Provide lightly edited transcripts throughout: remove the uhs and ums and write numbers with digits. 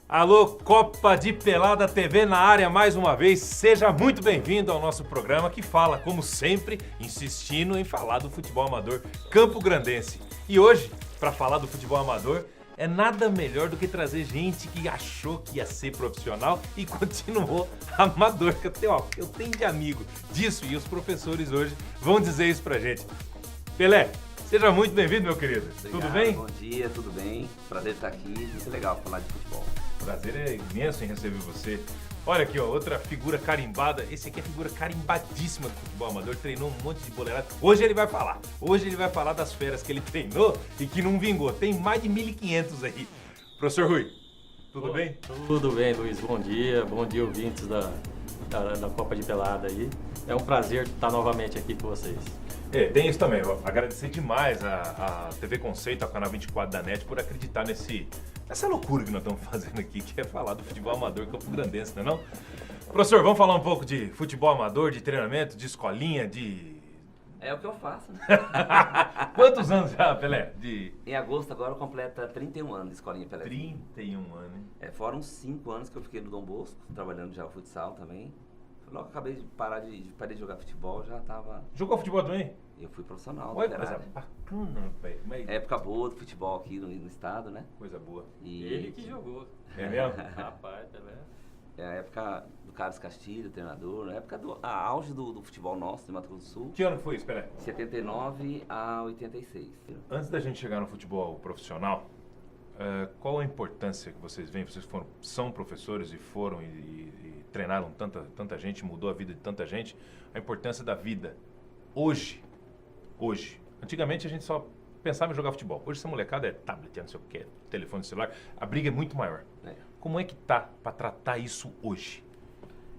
Alô, Copa de Pelada TV na área mais uma vez. Seja muito bem-vindo ao nosso programa que fala, como sempre, insistindo em falar do futebol amador campograndense. E hoje, para falar do futebol amador, é nada melhor do que trazer gente que achou que ia ser profissional e continuou amador. Eu tenho de amigo disso e os professores hoje vão dizer isso pra gente. Pelé, seja muito bem-vindo, meu querido. Obrigado, tudo bem? Bom dia, tudo bem? Prazer estar aqui, muito legal falar de futebol. Prazer é imenso em receber você. Olha aqui, ó, outra figura carimbada. Esse aqui é a figura carimbadíssima do futebol amador. Treinou um monte de boleirada. Hoje ele vai falar das feras que ele treinou e que não vingou. Tem mais de 1.500 aí. Professor Rui, tudo bem? Tudo bem, Luiz. Bom dia, ouvintes da Copa de Pelada aí. É um prazer estar novamente aqui com vocês. Tem isso também. Eu agradecer demais a TV Conceito, a Canal 24 da NET, por acreditar nessa loucura que nós estamos fazendo aqui, que é falar do futebol amador campograndense, não é não? Professor, vamos falar um pouco de futebol amador, de treinamento, de escolinha, de... É o que eu faço, né? Quantos anos já, Pelé? Em agosto agora completa 31 anos de escolinha Pelé. 31 anos, hein? Foram 5 anos que eu fiquei no Dom Bosco, trabalhando já o futsal também. Logo que acabei de parei de jogar futebol, já tava... Jogou futebol também? Eu fui profissional. Olha que coisa bacana, velho. Época boa do futebol aqui no estado, né? Coisa boa. Ele que jogou. É mesmo? Rapaz, Pelé. É a época do Carlos Castilho, treinador, na época a auge do futebol nosso, de Mato Grosso do Sul. Que ano foi isso, Pelé? 79 a 86. Antes da gente chegar no futebol profissional, qual a importância que vocês veem? Vocês são professores e foram e treinaram tanta gente, mudou a vida de tanta gente. A importância da vida hoje. Antigamente a gente só pensava em jogar futebol. Hoje essa molecada é tablet, não sei o que, telefone celular. A briga é muito maior. Como é que tá para tratar isso hoje?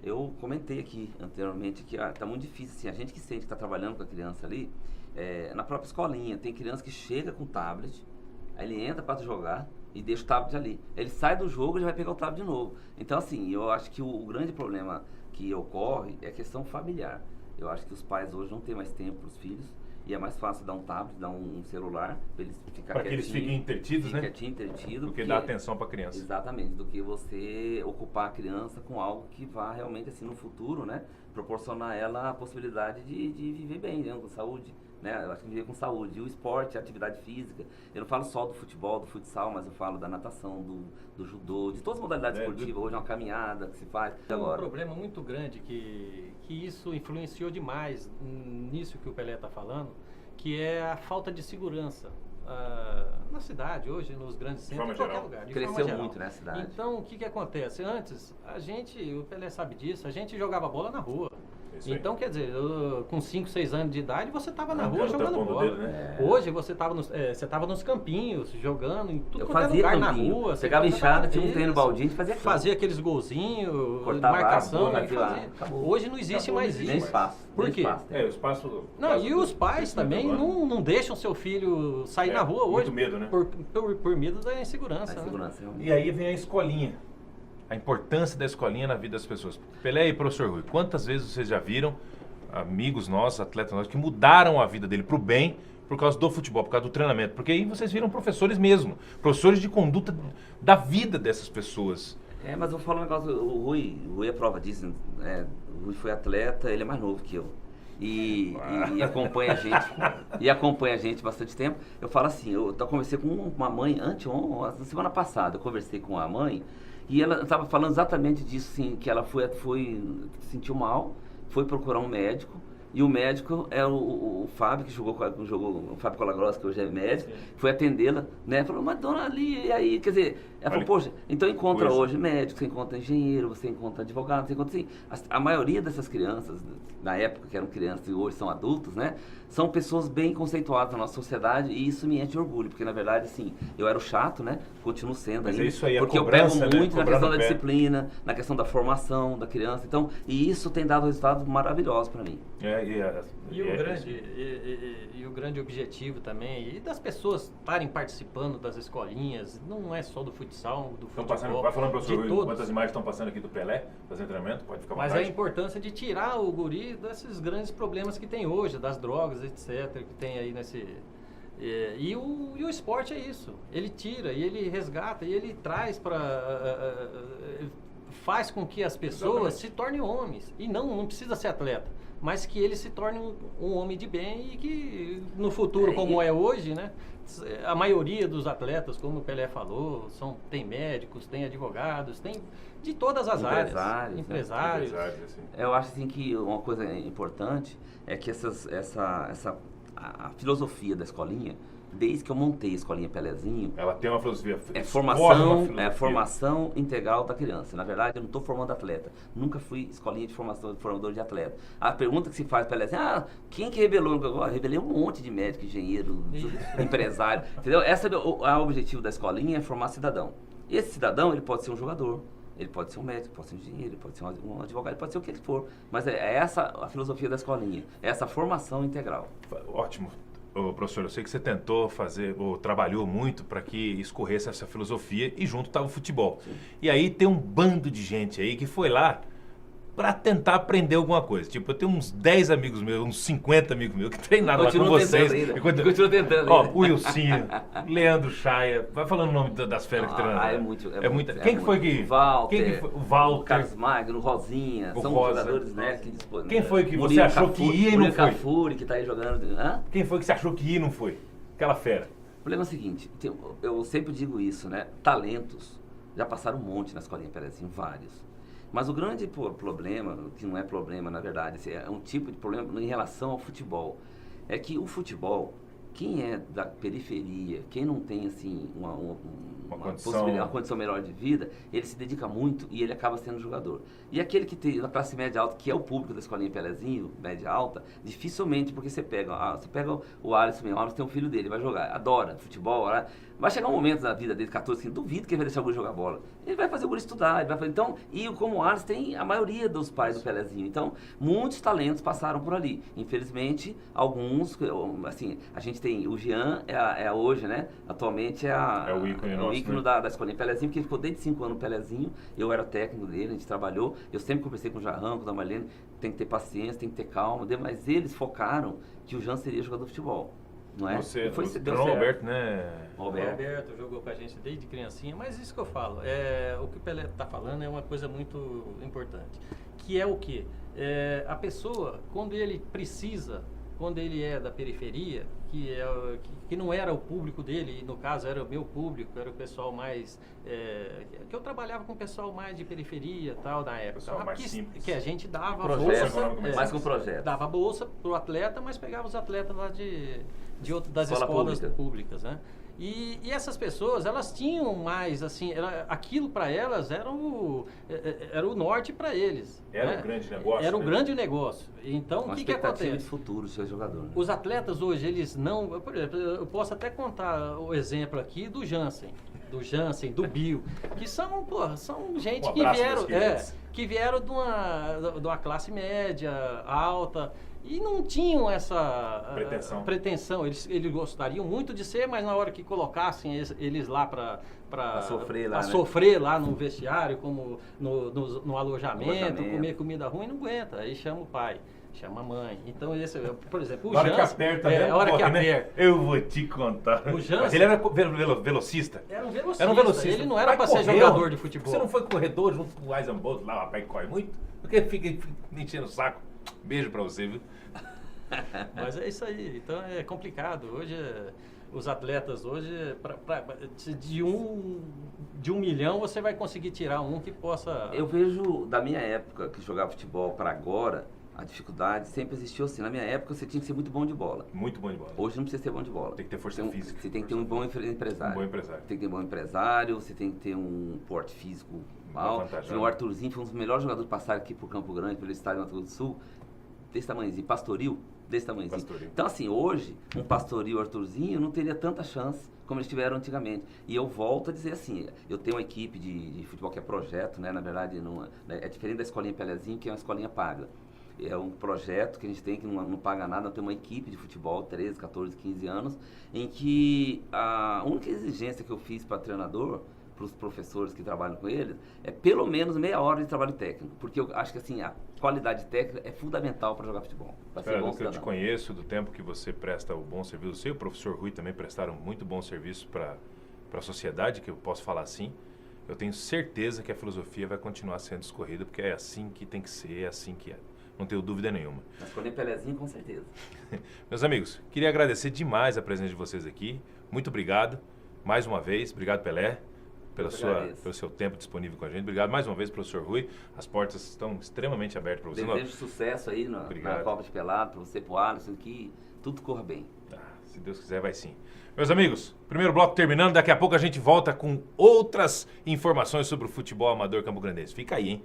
Eu comentei aqui anteriormente que tá muito difícil, assim, a gente que sente que está trabalhando com a criança ali, na própria escolinha, tem criança que chega com tablet, aí ele entra para jogar e deixa o tablet ali. Ele sai do jogo e já vai pegar o tablet de novo. Então, assim, eu acho que o grande problema que ocorre é a questão familiar. Eu acho que os pais hoje não têm mais tempo para os filhos e é mais fácil dar um tablet, dar um celular para eles ficarem que eles fiquem entretidos, né? Entretido, do que dar atenção para a criança. Exatamente, do que você ocupar a criança com algo que vá realmente, assim, no futuro, né, proporcionar a ela a possibilidade de viver bem, né, com saúde. Né? Eu acho que viver com saúde. E o esporte, a atividade física, eu não falo só do futebol, do futsal, mas eu falo da natação, do judô, de todas as modalidades esportivas. Hoje é uma caminhada que se faz. Tem um problema muito grande que isso influenciou demais nisso que o Pelé está falando, que é a falta de segurança. Na cidade, hoje, nos grandes centros, em qualquer lugar. Cresceu muito, né, a cidade. Então, o que acontece? Antes, o Pelé sabe disso, a gente jogava bola na rua. Então, quer dizer, com 5, 6 anos de idade, você estava na rua jogando bola. Dele, né? Hoje, você estava nos campinhos, jogando em tudo quanto é fazia lugar, campinho. na rua. Pegava enxada, tinha um treino baldinho, fazia aqueles golzinhos, cortava marcação. Acabou. Hoje não existe mais isso. Nem espaço. Por quê? O espaço... Não, e os pais também não deixam seu filho sair na rua hoje. Muito medo, né? Por medo da insegurança. E aí vem a escolinha. A importância da escolinha na vida das pessoas. Pelé e professor Rui, quantas vezes vocês já viram amigos nossos, atletas nossos, que mudaram a vida dele pro bem por causa do futebol, por causa do treinamento? Porque aí vocês viram professores mesmo, professores de conduta da vida dessas pessoas. Mas eu vou falar um negócio, o Rui é prova disso, o Rui foi atleta, ele é mais novo que eu. E acompanha a gente bastante tempo. Eu falo assim, eu conversei com uma mãe na semana passada, eu conversei com a mãe e ela estava falando exatamente disso, assim, que ela sentiu mal, foi procurar um médico. E o médico é o Fábio, que jogou o Fábio Colagrossa, que hoje é médico, foi atendê-la, né? Falou, mas dona ali, e aí? Quer dizer, ela falou, poxa, então encontra hoje médico, você encontra engenheiro, você encontra advogado, você encontra assim. A maioria dessas crianças, na época que eram crianças e hoje são adultos, né? São pessoas bem conceituadas na nossa sociedade e isso me enche de orgulho, porque na verdade, assim, eu era o chato, né? Continuo sendo ainda. Isso aí, porque eu pego muito na questão da disciplina, na questão da formação da criança. Então, e isso tem dado resultados maravilhosos para mim. E o grande objetivo também, e das pessoas estarem participando das escolinhas, não é só do futebol. futsal, do Estão futebol. passando, vai falando, professor, de todos. quantas imagens estão passando aqui do Pelé, fazendo treinamento, pode ficar à Mas vontade. a importância de tirar o guri desses grandes problemas que tem hoje, das drogas, etc., que tem aí nesse... E o esporte é isso, ele tira, e ele resgata, e ele traz para... faz com que as pessoas se tornem homens, e não precisa ser atleta, mas que ele se torne um homem de bem e que no futuro, como é hoje, né? A maioria dos atletas, como o Pelé falou, tem médicos, tem advogados, tem de todas as áreas. Empresários. Assim. Eu acho assim que uma coisa importante é que a filosofia da escolinha, desde que eu montei a escolinha Pelezinho, ela tem uma filosofia. Formação integral da criança. Na verdade, eu não estou formando atleta. Nunca fui escolinha de formador de atleta. A pergunta que se faz para Pelezinho, quem que revelou? Eu revelei um monte de médico, engenheiro, empresário. Entendeu? Esse é o objetivo da escolinha, é formar cidadão. E esse cidadão, ele pode ser um jogador, ele pode ser um médico, pode ser um engenheiro, ele pode ser um advogado, ele pode ser o que ele for. Mas é essa a filosofia da escolinha, é essa formação integral. Ótimo. Ô, professor, eu sei que você tentou fazer, ou trabalhou muito para que escorresse essa filosofia e junto estava o futebol. Sim. E aí tem um bando de gente aí que foi lá para tentar aprender alguma coisa. Tipo, eu tenho uns 10 amigos meus, uns 50 amigos meus que treinaram lá com vocês. Continuo tentando. Ó, o Wilsinho, Leandro Chaia, vai falando o nome das feras que treinaram. É muito. Quem que foi que... Walter, o Walter. O Carlos Magno, o Rosinha, são jogadores, né? Quem foi que você achou que ia e não foi? Cafuri, que tá aí jogando. Quem foi que você achou que ia e não foi? Aquela fera. O problema é o seguinte, eu sempre digo isso, né? Talentos, já passaram um monte na escolinha Pelezinho, vários. Mas o grande problema, que não é problema na verdade, é um tipo de problema em relação ao futebol, é que o futebol, quem é da periferia, quem não tem assim uma condição melhor de vida, ele se dedica muito e ele acaba sendo jogador. E aquele que tem na classe média alta, que é o público da escolinha Pelezinho, média alta, dificilmente, porque você pega o Alisson mesmo, o Alisson tem um filho dele, vai jogar, adora futebol, vai chegar um momento da vida dele, 14, 15, duvido que ele vai deixar o guri jogar bola. Ele vai fazer o guri estudar, ele vai fazer, então, e como o Alisson tem a maioria dos pais do Pelezinho, então, muitos talentos passaram por ali. Infelizmente, alguns, assim, a gente tem, o Jean hoje, né, atualmente é o ícone da escolinha Pelezinho, porque ele ficou desde 5 anos no Pelezinho, eu era técnico dele, a gente trabalhou, eu sempre conversei com o Jarrão, com a Marlene, tem que ter paciência, tem que ter calma, mas eles focaram que o Jean seria jogador de futebol. Não é? Você, o Alberto, né? Alberto jogou com a gente desde criancinha, mas isso que eu falo, o que o Pelé está falando é uma coisa muito importante, que é o quê? A pessoa, quando ele precisa, quando ele é da periferia, que não era o público dele, e no caso era o meu público, era o pessoal mais... que eu trabalhava com o pessoal mais de periferia tal, na época. Pessoal mais simples. Que a gente dava bolsa... mais com projeto. Dava bolsa pro atleta, mas pegava os atletas lá das escolas públicas, né? E essas pessoas, elas tinham mais, assim, aquilo para elas era o norte para eles. Era um grande negócio. Era um grande negócio. Então, o que acontece? De futuro, seu jogador. Né? Os atletas hoje, eles não... Por exemplo, eu posso até contar o exemplo aqui do Jansen, do Bill, que são gente que vieram de uma classe média, alta... E não tinham essa pretensão. Eles gostariam muito de ser, mas na hora que colocassem eles lá para sofrer lá no vestiário, como no alojamento, comer comida ruim, não aguenta. Aí chama o pai, chama a mãe. Então, por exemplo, o Jansen... A hora que aperta, eu vou te contar. O Jansen, mas ele era velocista? Era um velocista. Ele não era para ser jogador de futebol. Você não foi corredor junto com o Eisenbolt lá, o rapaz que corre muito? Porque fica enchendo o saco. Beijo pra você, viu? Mas é isso aí. Então é complicado. Hoje, os atletas hoje, de 1 milhão, você vai conseguir tirar um que possa... Eu vejo, da minha época, que jogava futebol para agora, a dificuldade sempre existiu assim. Na minha época, você tinha que ser muito bom de bola. Muito bom de bola. Hoje não precisa ser bom de bola. Tem que ter força física. Você tem que ter um bom empresário. Tem que ter um bom empresário, você tem que ter um porte físico alto. O Arthurzinho foi um dos melhores jogadores que passaram aqui por Campo Grande, pelo estádio do Mato Grosso do Sul. Desse tamanhozinho, Pastoril, desse tamanhozinho. Então, assim, hoje, um Pastoril, Arthurzinho, não teria tanta chance como eles tiveram antigamente. E eu volto a dizer assim, eu tenho uma equipe de futebol que é projeto, né? Na verdade, é diferente da escolinha Pelezinho, que é uma escolinha paga. É um projeto que a gente tem que não paga nada, tem uma equipe de futebol, 13, 14, 15 anos, em que a única exigência que eu fiz para treinador para os professores que trabalham com eles, é pelo menos meia hora de trabalho técnico, porque eu acho que assim, a qualidade técnica é fundamental para jogar futebol. Para ser bom do que eu te conheço, do tempo que você presta o bom serviço, você e o professor Rui também prestaram muito bom serviço para a sociedade, que eu posso falar assim. Eu tenho certeza que a filosofia vai continuar sendo escorrida, porque é assim que tem que ser, é assim que é. Não tenho dúvida nenhuma. Mas escolher Pelézinho, com certeza. Meus amigos, queria agradecer demais a presença de vocês aqui. Muito obrigado. Mais uma vez, obrigado, Pelé, pelo seu tempo disponível com a gente. Obrigado mais uma vez, professor Rui. As portas estão extremamente abertas para você. Desejo sucesso aí na Copa de Pelado, para você, para o Alisson, que tudo corra bem. Se Deus quiser, vai sim. Meus amigos, primeiro bloco terminando. Daqui a pouco a gente volta com outras informações sobre o futebol amador campograndense. Fica aí, hein?